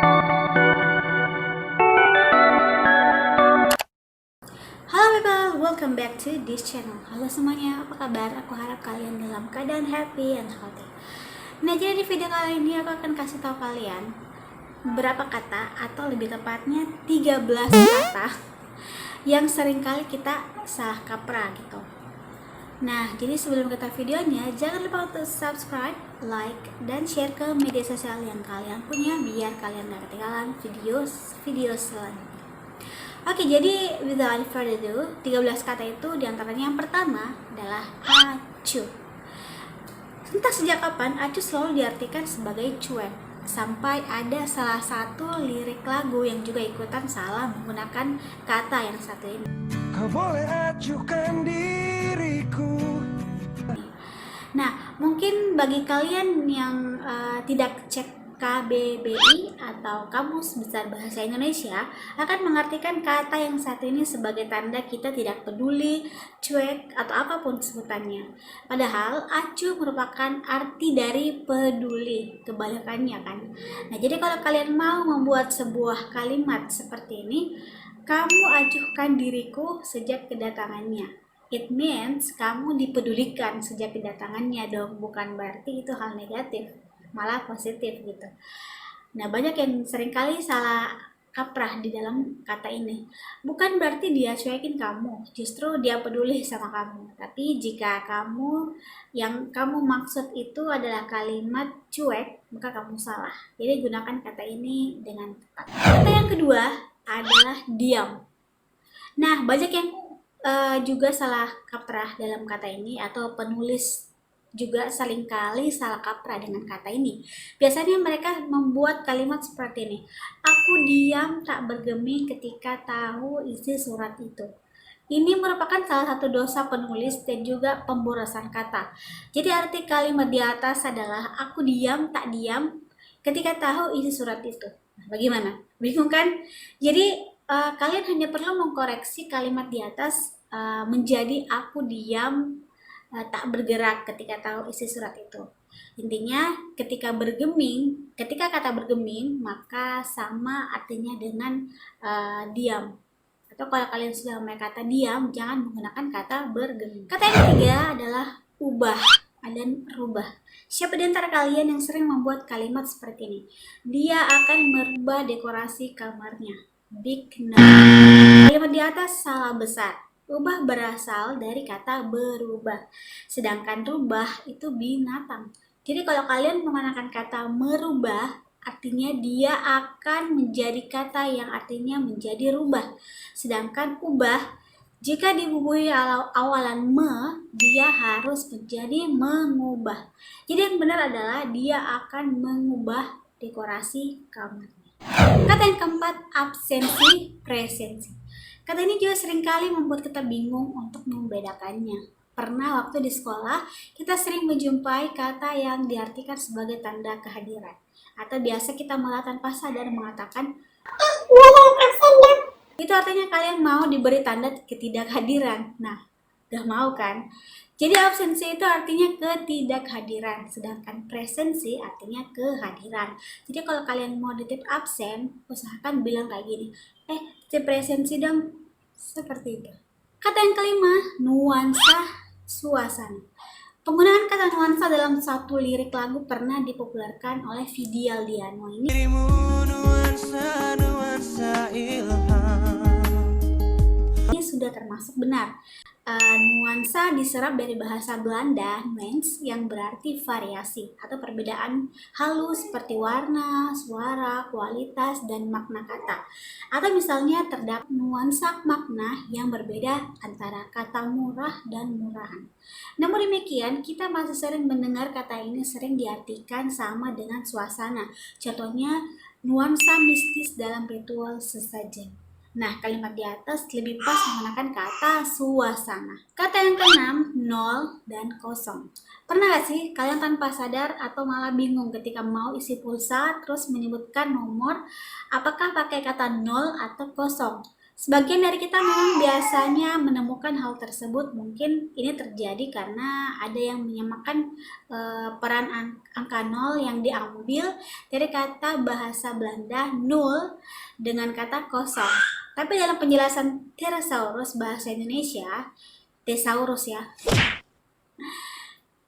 Halo people, welcome back to this channel. Halo semuanya, apa kabar? Aku harap kalian dalam keadaan happy and healthy. Nah, jadi di video kali ini aku akan kasih tahu kalian beberapa kata, atau lebih tepatnya 13 kata yang seringkali kita salah kaprah gitu. Nah, jadi sebelum kita videonya, jangan lupa untuk subscribe, like, dan share ke media sosial yang kalian punya biar kalian gak ketinggalan video selanjutnya. Oke, jadi without further ado, 13 kata itu diantaranya yang pertama adalah acuh. Entah sejak kapan acuh selalu diartikan sebagai cuek, sampai ada salah satu lirik lagu yang juga ikutan salah menggunakan kata yang satu ini. Kau boleh acuhkan diriku. Nah, mungkin bagi kalian yang tidak cek KBBI atau Kamus Besar Bahasa Indonesia akan mengartikan kata yang satu ini sebagai tanda kita tidak peduli, cuek, atau apapun sebutannya. Padahal acuh merupakan arti dari peduli, kebalikannya kan. Nah, jadi kalau kalian mau membuat sebuah kalimat seperti ini, kamu acuhkan diriku sejak kedatangannya. It means kamu dipedulikan sejak kedatangannya dong, bukan berarti itu hal negatif, malah positif gitu. Nah, banyak yang seringkali salah kaprah di dalam kata ini. Bukan berarti dia cuekin kamu, justru dia peduli sama kamu. Tapi jika yang kamu maksud itu adalah kalimat cuek, maka kamu salah. Jadi gunakan kata ini dengan tepat. Kata yang kedua adalah diam. Nah, banyak yang juga salah kaprah dalam kata ini, atau penulis juga seringkali salah kaprah dengan kata ini. Biasanya mereka membuat kalimat seperti ini: aku diam tak bergeming ketika tahu isi surat itu. Ini merupakan salah satu dosa penulis dan juga pemborosan kata. Jadi arti kalimat di atas adalah aku diam tak diam ketika tahu isi surat itu. Bagaimana? Bingung kan? Jadi kalian hanya perlu mengkoreksi kalimat di atas menjadi aku diam tak bergerak ketika tahu isi surat itu. Intinya ketika kata bergeming maka sama artinya dengan diam. Atau kalau kalian sudah memakai kata diam, jangan menggunakan kata bergeming. Kata yang ketiga adalah ubah dan rubah. Siapa di antara kalian yang sering membuat kalimat seperti ini? Dia akan merubah dekorasi kamarnya. Big no. Kalimat di atas salah besar. Ubah berasal dari kata berubah. Sedangkan rubah itu binatang. Jadi kalau kalian menggunakan kata merubah, artinya dia akan menjadi kata yang artinya menjadi rubah. Sedangkan ubah, jika dibubuhi awalan me, dia harus menjadi mengubah. Jadi yang benar adalah dia akan mengubah dekorasi kamar. Kata yang keempat, absensi, presensi. Kata ini juga seringkali membuat kita bingung untuk membedakannya. Pernah waktu di sekolah, kita sering menjumpai kata yang diartikan sebagai tanda kehadiran. Atau biasa kita malah tanpa sadar mengatakan, itu artinya kalian mau diberi tanda ketidakhadiran. Nah, gak mau kan? Jadi absensi itu artinya ketidakhadiran, sedangkan presensi artinya kehadiran. Jadi kalau kalian mau nitip absen, usahakan bilang kayak gini, titip presensi dong, seperti itu. Kata yang kelima, nuansa, suasana. Penggunaan kata nuansa dalam satu lirik lagu pernah dipopulerkan oleh Vidi Aldiano. Ini sudah termasuk benar. Nuansa diserap dari bahasa Belanda nuance, yang berarti variasi atau perbedaan halus seperti warna, suara, kualitas, dan makna kata. Atau misalnya terdapat nuansa makna yang berbeda antara kata murah dan murahan. Namun demikian, kita masih sering mendengar kata ini sering diartikan sama dengan suasana. Contohnya, nuansa mistis dalam ritual sesajen. Nah, kalimat di atas lebih pas menggunakan kata suasana. Kata yang keenam, nol dan kosong. Pernah gak sih kalian tanpa sadar atau malah bingung ketika mau isi pulsa terus menyebutkan nomor, apakah pakai kata nol atau kosong? Sebagian dari kita memang biasanya menemukan hal tersebut, mungkin ini terjadi karena ada yang menyamakan peran angka 0 yang diambil dari kata bahasa Belanda nul dengan kata kosong. Tapi dalam penjelasan Thesaurus bahasa Indonesia, thesaurus ya,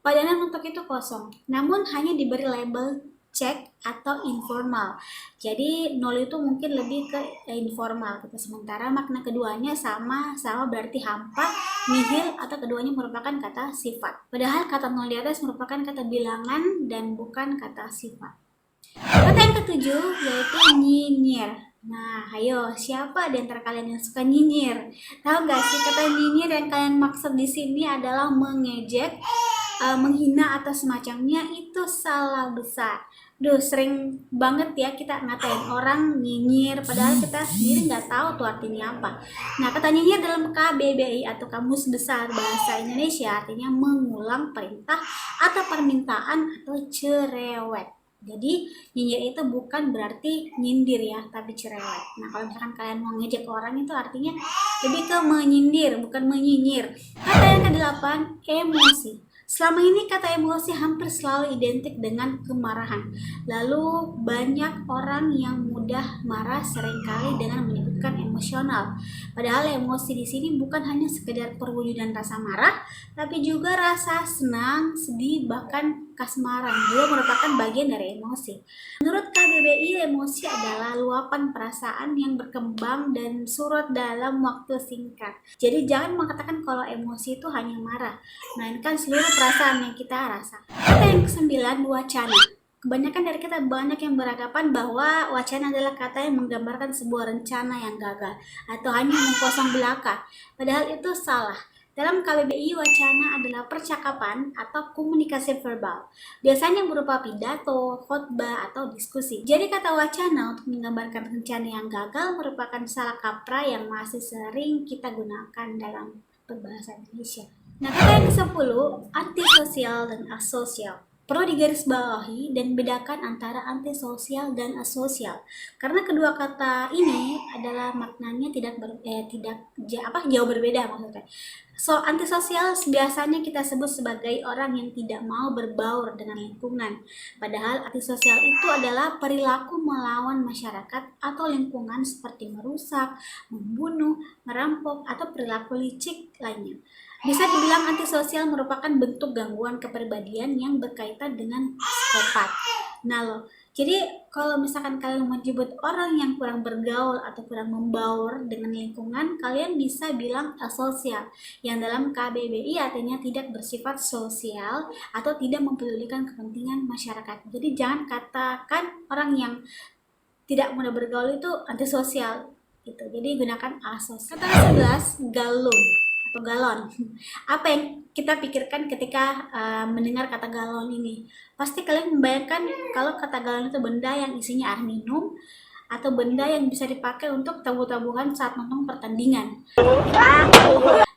padanan untuk itu kosong, namun hanya diberi label cek atau informal. Jadi nol itu mungkin lebih ke informal gitu. Sementara makna keduanya sama berarti hampa, nihil, atau keduanya merupakan kata sifat. Padahal kata nol di atas merupakan kata bilangan dan bukan kata sifat. Kata yang ketujuh yaitu nyinyir. Nah, ayo, siapa di antara kalian yang suka nyinyir? Tahu nggak sih, kata nyinyir yang kalian maksud di sini adalah mengejek, menghina atau semacamnya. Itu salah besar. Duh, sering banget ya kita ngatain orang nyinyir, padahal kita sendiri nggak tahu tuh artinya apa. Nah, kata nyinyir dalam KBBI atau Kamus Besar Bahasa Indonesia artinya mengulang perintah atau permintaan atau cerewet. Jadi nyinyir itu bukan berarti nyindir ya, tapi cerewet. Nah, kalau misalkan kalian mau ngejek orang itu artinya lebih ke menyindir, bukan menyinyir. Kata yang kedelapan, emosi. Selama ini kata emosi hampir selalu identik dengan kemarahan. Lalu banyak orang yang mudah marah seringkali dengan menyebutkan emosional. Padahal emosi di sini bukan hanya sekedar perwujudan rasa marah, tapi juga rasa senang, sedih, bahkan kasmaran juga merupakan bagian dari emosi. Menurut KBBI, emosi adalah luapan perasaan yang berkembang dan surut dalam waktu singkat. Jadi jangan mengatakan kalau emosi itu hanya marah, melainkan seluruh perasaan yang kita rasa. Kata yang ke-9, wacana. Kebanyakan dari kita banyak yang beranggapan bahwa wacana adalah kata yang menggambarkan sebuah rencana yang gagal atau hanya mengkosong belaka. Padahal itu salah. Dalam KBBI, wacana adalah percakapan atau komunikasi verbal, biasanya berupa pidato, khotbah, atau diskusi. Jadi kata wacana untuk menggambarkan rencana yang gagal merupakan salah kaprah yang masih sering kita gunakan dalam berbahasa Indonesia. Nah, kata yang ke-10, antisosial dan asosial. Perlu digarisbawahi dan bedakan antara antisosial dan asosial, karena kedua kata ini adalah maknanya jauh berbeda maksudnya. So, antisosial biasanya kita sebut sebagai orang yang tidak mau berbaur dengan lingkungan. Padahal antisosial itu adalah perilaku melawan masyarakat atau lingkungan seperti merusak, membunuh, merampok, atau perilaku licik lainnya. Bisa dibilang antisosial merupakan bentuk gangguan kepribadian yang berkaitan dengan psikopat. Nah loh, jadi kalau misalkan kalian menyebut orang yang kurang bergaul atau kurang membaur dengan lingkungan, kalian bisa bilang asosial, yang dalam KBBI artinya tidak bersifat sosial atau tidak mempedulikan kepentingan masyarakat. Jadi jangan katakan orang yang tidak mudah bergaul itu antisosial gitu. Jadi gunakan asosial. Kata 11, galon atau galon. Apa yang kita pikirkan ketika mendengar kata galon ini? Pasti kalian membayangkan kalau kata galon itu benda yang isinya air minum atau benda yang bisa dipakai untuk tabuh-tabuhan saat nonton pertandingan.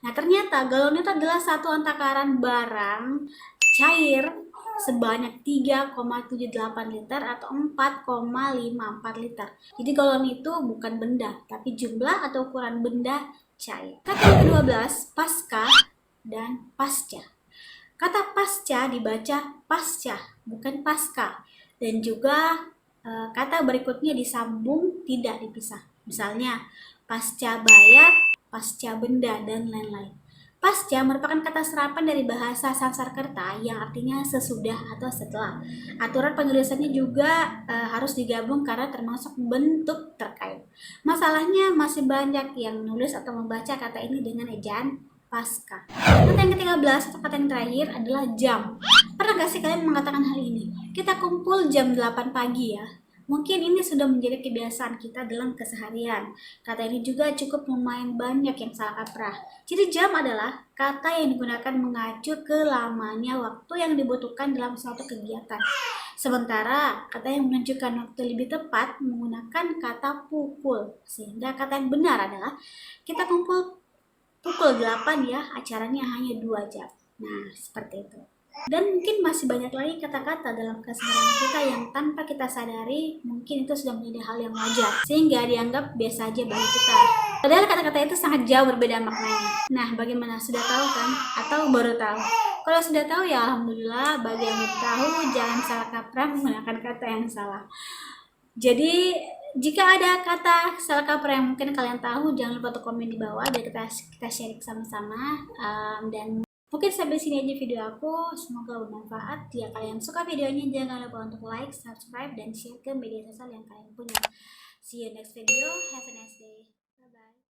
Nah, ternyata galon itu adalah satu takaran barang cair sebanyak 3,78 liter atau 4,54 liter. Jadi galon itu bukan benda, tapi jumlah atau ukuran benda cair. Kata yang ke-12, pasca dan pasca. Kata pasca dibaca pasca, bukan pasca. Dan juga kata berikutnya disambung, tidak dipisah. Misalnya, pasca bayar, pasca benda, dan lain-lain. Pasca merupakan kata serapan dari bahasa Sanskerta yang artinya sesudah atau setelah. Aturan penulisannya juga harus digabung karena termasuk bentuk terkait. Masalahnya masih banyak yang menulis atau membaca kata ini dengan ejaan pasca. Kata yang ke-13 atau kata yang terakhir adalah jam. Pernah gak sih kalian mengatakan hal ini? Kita kumpul jam 8 pagi ya. Mungkin ini sudah menjadi kebiasaan kita dalam keseharian. Kata ini juga cukup lumayan banyak yang salah kaprah. Jadi jam adalah kata yang digunakan mengacu ke lamanya waktu yang dibutuhkan dalam suatu kegiatan. Sementara kata yang menunjukkan waktu lebih tepat menggunakan kata pukul. Sehingga kata yang benar adalah kita kumpul pukul 8 ya, acaranya hanya 2 jam. Nah, seperti itu. Dan mungkin masih banyak lagi kata-kata dalam keseharian kita yang tanpa kita sadari mungkin itu sudah menjadi hal yang wajar sehingga dianggap biasa aja bagi kita. Padahal kata-kata itu sangat jauh berbeda maknanya. Nah, bagaimana? Sudah tahu kan? Atau baru tahu? Kalau sudah tahu ya alhamdulillah, bagi yang belum tahu jangan salah kaprah menggunakan kata yang salah. Jadi jika ada kata salah kaprah yang mungkin kalian tahu, jangan lupa untuk komen di bawah biar kita share sama-sama. Dan mungkin sampai sini aja video aku. Semoga bermanfaat. Jika kalian suka videonya, jangan lupa untuk like, subscribe, dan share ke media sosial yang kalian punya. See you next video. Have a nice day. Bye bye.